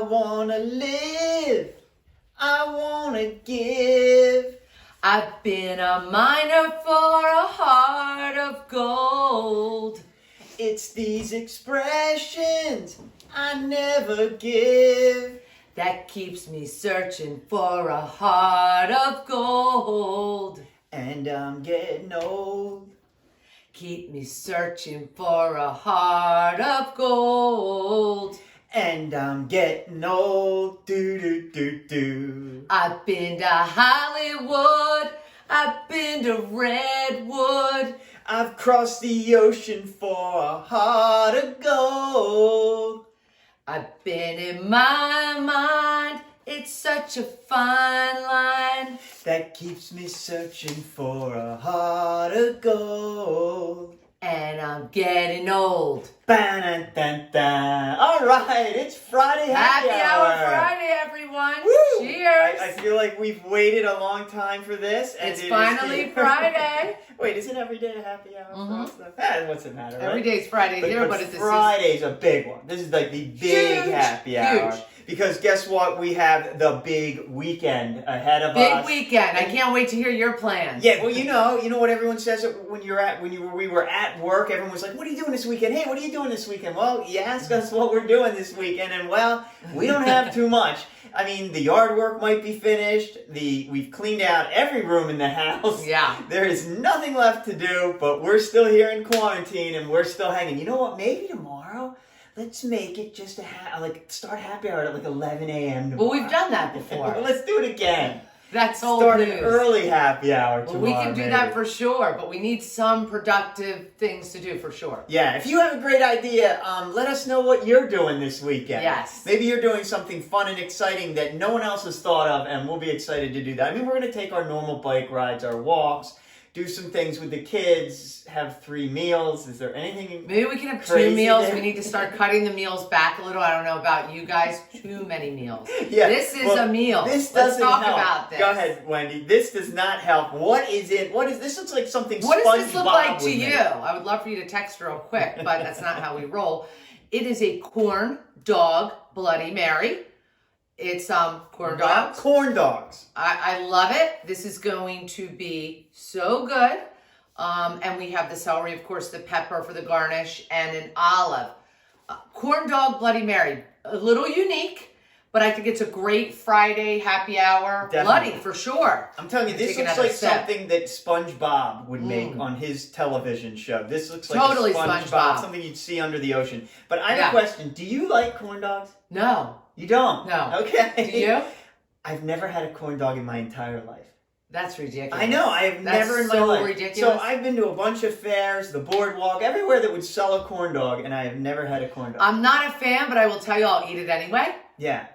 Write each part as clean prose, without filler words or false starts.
wanna live, I wanna give. I've been a miner for a heart of gold. It's these expressions I never give that keeps me searching for a heart of gold. And I'm getting old. Keep me searching for a heart of gold. And I'm getting old. Do do do do. I've been to Hollywood. I've been to Redwood. I've crossed the ocean for a heart of gold. I've been in my mind. It's such a fine line that keeps me searching for a heart of gold. And I'm getting old. Ba-dun-dun-dun. All right, it's Friday Happy Hour Friday, everyone. Woo! Cheers. I feel like we've waited a long time for this. And it's finally Friday. Wait, isn't every day a happy hour for us, though? What's the matter, right? Every day's Friday. But Friday's a big one. This is like the big happy hour. Huge. Because guess what? We have the big weekend ahead of us. Big weekend. I can't wait to hear your plans. Yeah, well, you know what everyone says when we were at work. Everyone was like, "What are you doing this weekend? Hey, what are you doing this weekend?" Well, you ask us what we're doing this weekend, and well, we don't have too much. I mean, the yard work might be finished. We've cleaned out every room in the house. Yeah. There is nothing left to do, but we're still here in quarantine, and we're still hanging. You know what? Maybe tomorrow. Let's make it just start happy hour at like 11 a.m. tomorrow. Well, we've done that before. Let's do it again. That's old Start news. an early happy hour tomorrow. Well, we can do maybe. that for sure, but we need some productive things to do for sure. Yeah, if you have a great idea, let us know what you're doing this weekend. Yes. Maybe you're doing something fun and exciting that no one else has thought of, and we'll be excited to do that. I mean, we're going to take our normal bike rides, our walks, do some things with the kids, have 3 meals. Is there anything Maybe we can have 2 crazy meals. there? We need to start cutting the meals back a little. I don't know about you guys. Too many meals. Yeah. This is a meal. This Let's doesn't talk help. about this. Go ahead, Wendy. This does not help. What is it? This looks like something What does this SpongeBob look like to would you? make. I would love for you to text real quick, but that's not how we roll. It is a corn dog Bloody Mary. It's corn dogs. Corn dogs. I love it. This is going to be so good. And we have the celery, of course, the pepper for the garnish, and an olive. Corn dog Bloody Mary. A little unique, but I think it's a great Friday happy hour. Definitely. Bloody, for sure. I'm telling you, this looks like something that SpongeBob would make on his television show. This looks like totally SpongeBob, something you'd see under the ocean. But I have a question. Do you like corn dogs? No. You don't? No. Okay. Do you? I've never had a corn dog in my entire life. That's ridiculous. I know. I have never in my so life. ridiculous. So I've been to a bunch of fairs, the boardwalk, everywhere that would sell a corn dog, and I have never had a corn dog. I'm not a fan, but I will tell you I'll eat it anyway. Yeah.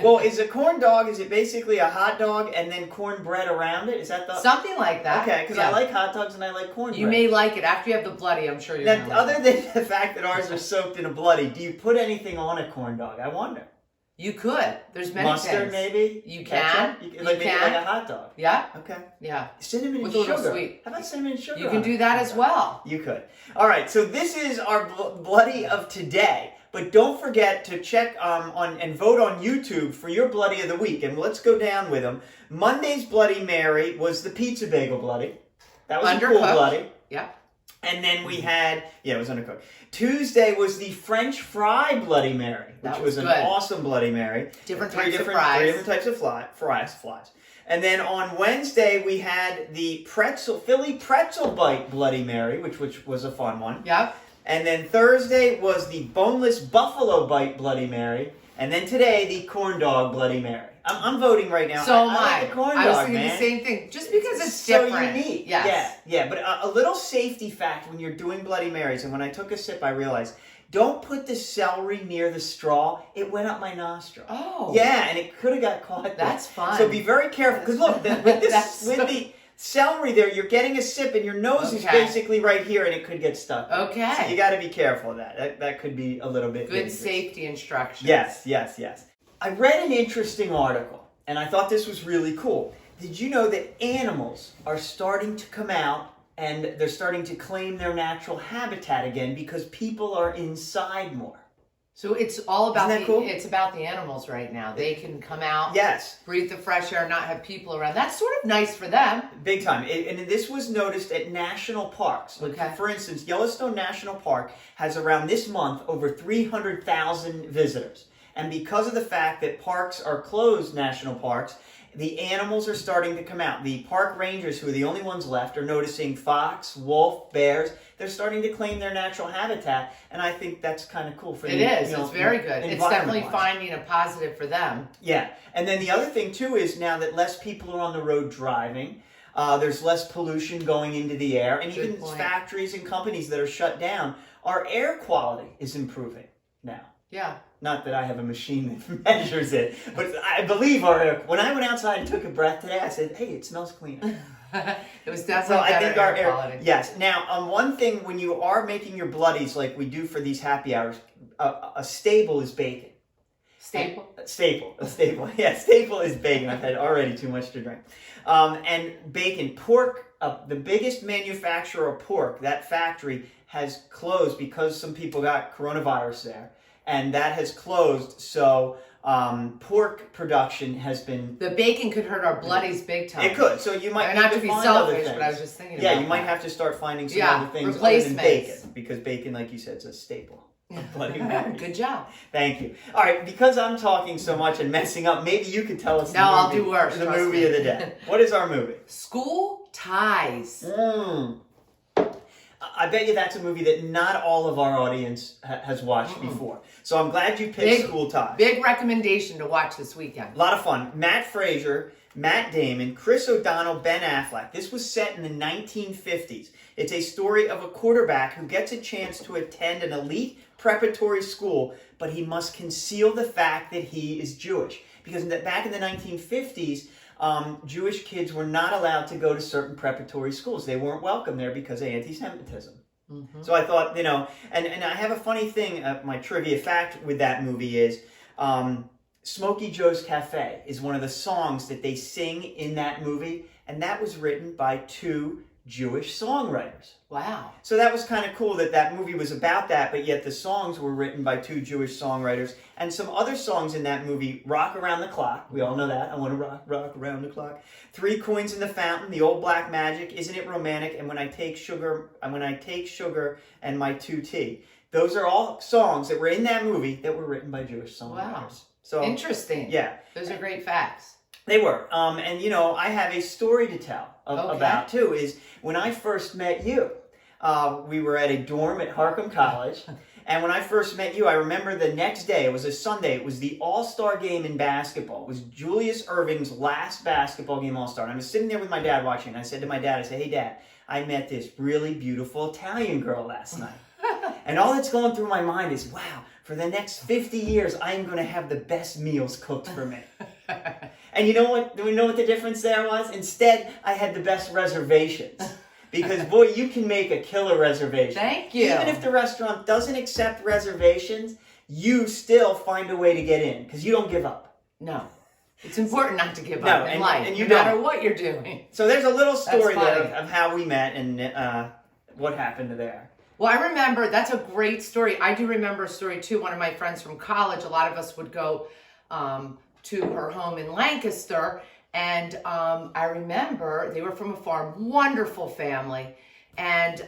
Well, is a corn dog, is it basically a hot dog and then cornbread around it? Is that the... Something like that. Okay, because I like hot dogs and I like cornbread. You may like it. After you have the bloody, I'm sure you're Now, going to like other than the fact that ours are soaked in a bloody, do you put anything on a corn dog? I wonder. You could. There's many Mustard, things. maybe? You Ketchup? can. Maybe like a hot dog. Yeah. Okay. Yeah. Cinnamon With and a little sugar. sweet. How about cinnamon and sugar? You can do that as well. You could. All right, so this is our Bloody of today. But don't forget to check and vote on YouTube for your Bloody of the week. And let's go down with them. Monday's Bloody Mary was the pizza bagel Bloody. That was a cool Bloody. Yeah. And then we had, it was undercooked. Tuesday was the French fry Bloody Mary, which was an awesome Bloody Mary. Different types of fries. 3 different types of fries. And then on Wednesday, we had the Philly pretzel bite Bloody Mary, which was a fun one. Yep. And then Thursday was the boneless buffalo bite Bloody Mary. And then today, the corn dog Bloody Mary. I'm voting right now. So am I. Like the corn I was dog, thinking man. the same thing. Just because it's so different. Unique. Yes. Yeah. But a little safety fact when you're doing Bloody Marys, and when I took a sip, I realized, don't put the celery near the straw. It went up my nostril. Oh. Yeah, and it could have got caught there. That's fun. So be very careful. Because look, with the celery there, you're getting a sip, and your nose is basically right here, and it could get stuck. Okay. So you got to be careful of that. That could be a little bit good dangerous. safety instructions. Yes. I read an interesting article, and I thought this was really cool. Did you know that animals are starting to come out and they're starting to claim their natural habitat again because people are inside more? So it's all about Isn't that cool? it's about the animals right now. They can come out, Yes. breathe the fresh air, not have people around. That's sort of nice for them. Big time. And this was noticed at national parks. Like, Okay. for instance, Yellowstone National Park has around this month over 300,000 visitors. And because of the fact that parks are closed, national parks, the animals are starting to come out. The park rangers, who are the only ones left, are noticing fox, wolf, bears. They're starting to claim their natural habitat, and I think that's kind of cool for It the, is. It's very good. It's definitely environment-wise. finding a positive for them. Yeah, and then the other thing too is now that less people are on the road driving, there's less pollution going into the air, and Good even point. factories and companies that are shut down, our air quality is improving now. Yeah. Not that I have a machine that measures it, but I believe our air. When I went outside and took a breath today, I said, "Hey, it smells cleaner." It was So definitely I better think our air quality. yes. Now, one thing when you are making your bloodies like we do for these happy hours, a staple is bacon. Staple. A staple. Yeah, staple is bacon. I've had already too much to drink. And bacon, pork. The biggest manufacturer of pork, that factory has closed because some people got coronavirus there, and that has closed. So pork production has been. The bacon could hurt our bloodies big time. It could. So you might And need not to to be find other selfish, things. but I was just thinking Yeah, about you might that. have to start finding some Yeah, other things other than replacements. bacon, because bacon, like you said, is a staple. of Bloody Mary. Good job. Thank you. All right, because I'm talking so much and messing up, maybe you could tell us No, I'll do worse, the trust movie me. of the day. What is our movie? School ties. I bet you that's a movie that not all of our audience has watched before. So I'm glad you picked School Ties. Big recommendation to watch this weekend. A lot of fun. Matt Fraser, Matt Damon, Chris O'Donnell, Ben Affleck. This was set in the 1950s. It's a story of a quarterback who gets a chance to attend an elite preparatory school, but he must conceal the fact that he is Jewish. Because back in the 1950s, Jewish kids were not allowed to go to certain preparatory schools. They weren't welcome there because of anti-Semitism. So I thought, and I have a funny thing, my trivia fact with that movie is, Smokey Joe's Cafe is one of the songs that they sing in that movie, and that was written by 2 Jewish songwriters. Wow. So that was kind of cool that movie was about that, but yet the songs were written by 2 Jewish songwriters. And some other songs in that movie, Rock Around the Clock, we all know that, I want to rock around the clock. 3 Coins in the Fountain, The Old Black Magic, Isn't It Romantic, and When I Take Sugar and My 2 Tea. Those are all songs that were in that movie that were written by Jewish songwriters. Wow. So Interesting. yeah. Those are great facts. They were. And I have a story to tell about too, is when I first met you, we were at a dorm at Harcum College. And when I first met you, I remember the next day, it was a Sunday, it was the All-Star game in basketball. It was Julius Erving's last basketball game All-Star. And I was sitting there with my dad watching, and I said to my dad, hey Dad, I met this really beautiful Italian girl last night. And all that's going through my mind is, wow, for the next 50 years, I am going to have the best meals cooked for me. And you know what? Do we know what the difference there was? Instead, I had the best reservations. Because, boy, you can make a killer reservation. Thank you. Even if the restaurant doesn't accept reservations, you still find a way to get in because you don't give up. No. It's important not to give No, up in life, and you no matter don't. what you're doing. So there's a little story That's there funny. of how we met and what happened there. Well, I remember, that's a great story. I do remember a story too. One of my friends from college, a lot of us would go to her home in Lancaster. And I remember they were from a farm, wonderful family. And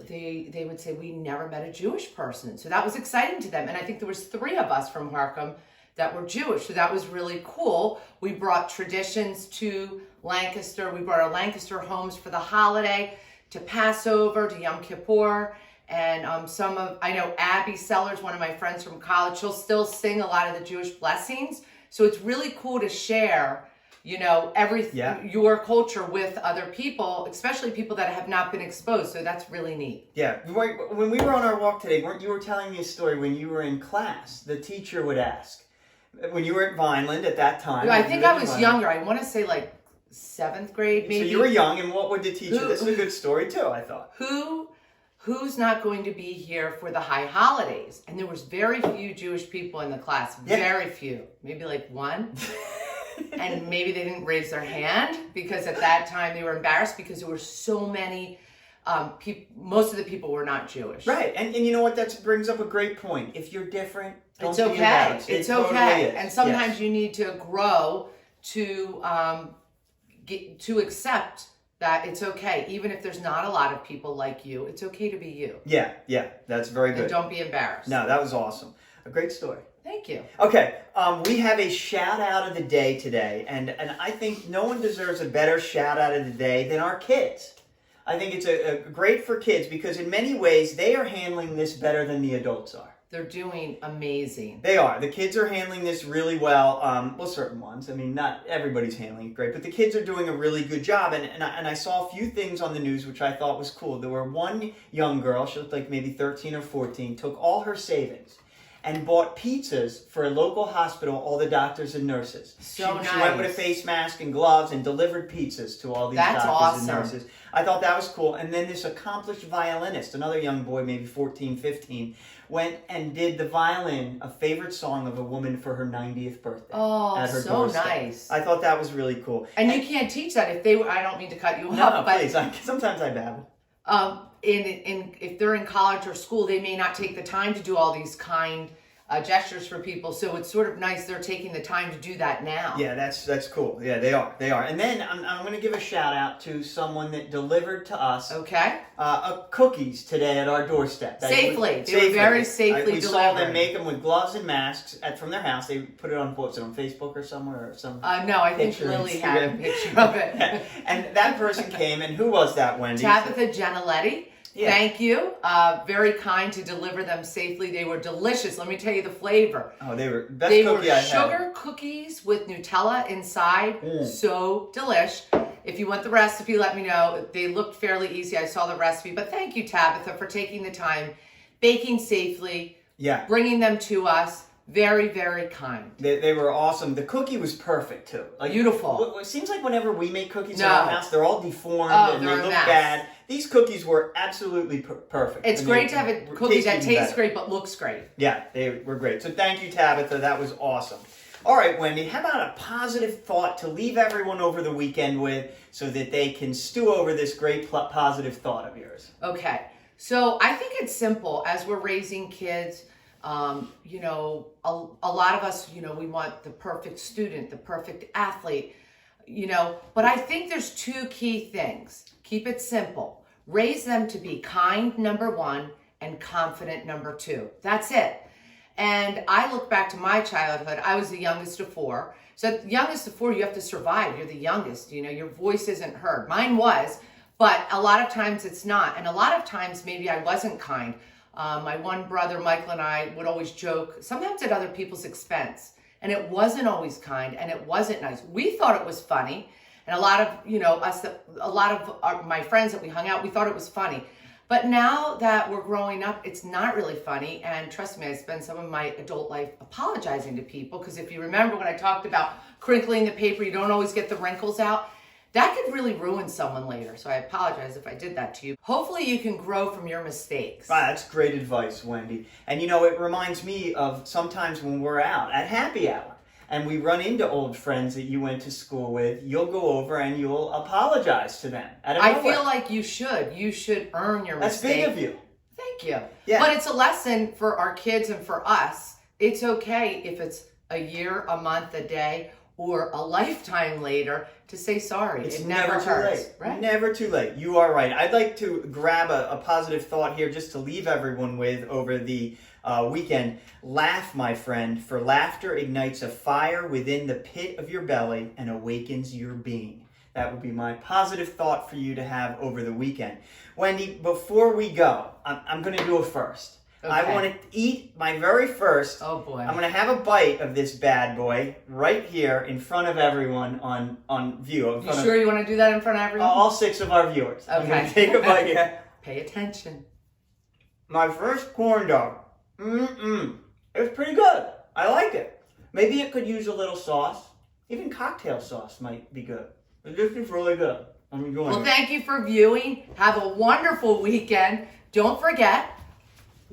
they would say, we never met a Jewish person. So that was exciting to them. And I think there was 3 of us from Harcum that were Jewish. So that was really cool. We brought traditions to Lancaster. We brought our Lancaster homes for the holiday, to Passover, to Yom Kippur. And I know Abby Sellers, one of my friends from college, she'll still sing a lot of the Jewish blessings. So it's really cool to share, your culture with other people, especially people that have not been exposed. So that's really neat. Yeah. When we were on our walk today, you were telling me a story when you were in class. The teacher would ask, when you were at Vineland at that time. I think I was younger. I want to say like 7th grade, maybe. So you were young, and what would the teacher? This is a good story too, I thought. Who's not going to be here for the high holidays? And there was very few Jewish people in the class. Yeah. Very few. Maybe like 1. And maybe they didn't raise their hand because at that time they were embarrassed because there were so many most of the people were not Jewish. Right, and you know what? That brings up a great point. If you're different, don't It's be okay. embarrassed. It's It totally okay. is. And sometimes Yes. you need to grow to to accept that it's okay. Even if there's not a lot of people like you, it's okay to be you. Yeah, that's very And good. don't be embarrassed. No, that was awesome. A great story. Thank you. Okay, we have a shout out of the day today, and I think no one deserves a better shout out of the day than our kids. I think it's a great for kids because in many ways they are handling this better than the adults are. They're doing amazing. They are. The kids are handling this really well. Well, certain ones. I mean, not everybody's handling it great, but the kids are doing a really good job. And I saw a few things on the news which I thought was cool. There were one young girl, she looked like maybe 13 or 14, took all her savings and bought pizzas for a local hospital, all the doctors and nurses. So She went with a nice. face mask and gloves and delivered pizzas to all these That's doctors and awesome. nurses. I thought that was cool. And then this accomplished violinist, another young boy, maybe 14, 15, went and did the violin, a favorite song of a woman for her 90th birthday. Oh, at her so doorstep. nice. I thought that was really cool. And you can't teach that if they were, I don't mean to cut you No, off, but please. Sometimes I babble. if they're in college or school, they may not take the time to do all these kind gestures for people. So it's sort of nice they're taking the time to do that now. Yeah, that's cool. Yeah, they are. And then I'm going to give a shout out to someone that delivered to us Okay. cookies today at our doorstep. Safely. They were very safely We saw them delivered. make them with gloves and masks from their house. They put it on, what's it, on Facebook or somewhere or some No, I think picture, Lily had a Instagram. picture of it. And that person came, and who was that, Wendy? Tabitha Geneletti. Yeah. Thank you. Very kind to deliver them safely. They were delicious. Let me tell you the flavor. Oh, they were best They cookie were I had. sugar cookies with Nutella inside. So delish. If you want the recipe, let me know. They looked fairly easy. I saw the recipe. But thank you, Tabitha, for taking the time, baking safely, Yeah. bringing them to us. Very, very kind. They were awesome. The cookie was perfect too. Like, Beautiful. It seems like whenever we make cookies in No. our house, they're all deformed Oh, and they they're a look mess. bad. These cookies were absolutely perfect. It's And great they to have a were cookie that tasting tastes better. great but looks great. Yeah, they were great. So thank you, Tabitha. That was awesome. All right, Wendy, how about a positive thought to leave everyone over the weekend with so that they can stew over this great positive thought of yours? Okay. So I think it's simple. As we're raising kids, you know, a lot of us, you know, we want the perfect student, the perfect athlete, you know, but I think there's two key things. Keep it simple. Raise them to be kind, number one, and confident, number two. That's it. And I look back to my childhood. I was the youngest of four. So the youngest of four, you have to survive. You're the youngest, you know, your voice isn't heard. Mine was, but a lot of times it's not. And a lot of times maybe I wasn't kind. My one brother, Michael, and I would always joke, sometimes at other people's expense. And it wasn't always kind and it wasn't nice. We thought it was funny. And a lot of, you know, my friends that we hung out, we thought it was funny. But now that we're growing up, it's not really funny. And trust me, I spend some of my adult life apologizing to people. Because if you remember when I talked about crinkling the paper, you don't always get the wrinkles out. That could really ruin someone later. So I apologize if I did that to you. Hopefully you can grow from your mistakes. Wow, that's great advice, Wendy. And you know, it reminds me of sometimes when we're out at happy hour and we run into old friends that you went to school with, you'll go over and you'll apologize to them. I feel like you should. You should earn your that's mistake. big of you. Thank you. Yeah. But it's a lesson for our kids and for us. It's okay if it's a year, a month, a day, or a lifetime later to say sorry. It's it never too hurts, late. right? Never too late. You are right. I'd like to grab a positive thought here just to leave everyone with over the weekend. Laugh, my friend, for laughter ignites a fire within the pit of your belly and awakens your being. That would be my positive thought for you to have over the weekend. Wendy, before we go, I'm going to do a first. Okay. I want to eat my very first. Oh boy. I'm going to have a bite of this bad boy right here in front of everyone on view. You sure you want to do that in front of everyone? All 6 of our viewers. I'm going Okay. to take a bite here. Pay attention. My first corn dog. It was pretty good. I like it. Maybe it could use a little sauce. Even cocktail sauce might be good. But this is really good. I'm enjoying Well, it. thank you for viewing. Have a wonderful weekend. Don't forget,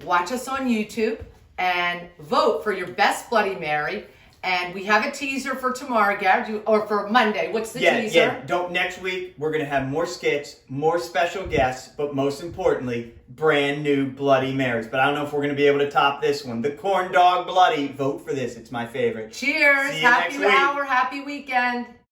watch us on YouTube and vote for your best Bloody Mary And we have a teaser for tomorrow, Garrett, or for Monday. What's the teaser? Yeah. Don't. Next week we're gonna have more skits, more special guests, but most importantly, brand new Bloody Marys. But I don't know if we're gonna be able to top this one. The Corn Dog Bloody. Vote for this. It's my favorite. Cheers. See you Happy next week. hour. Happy weekend.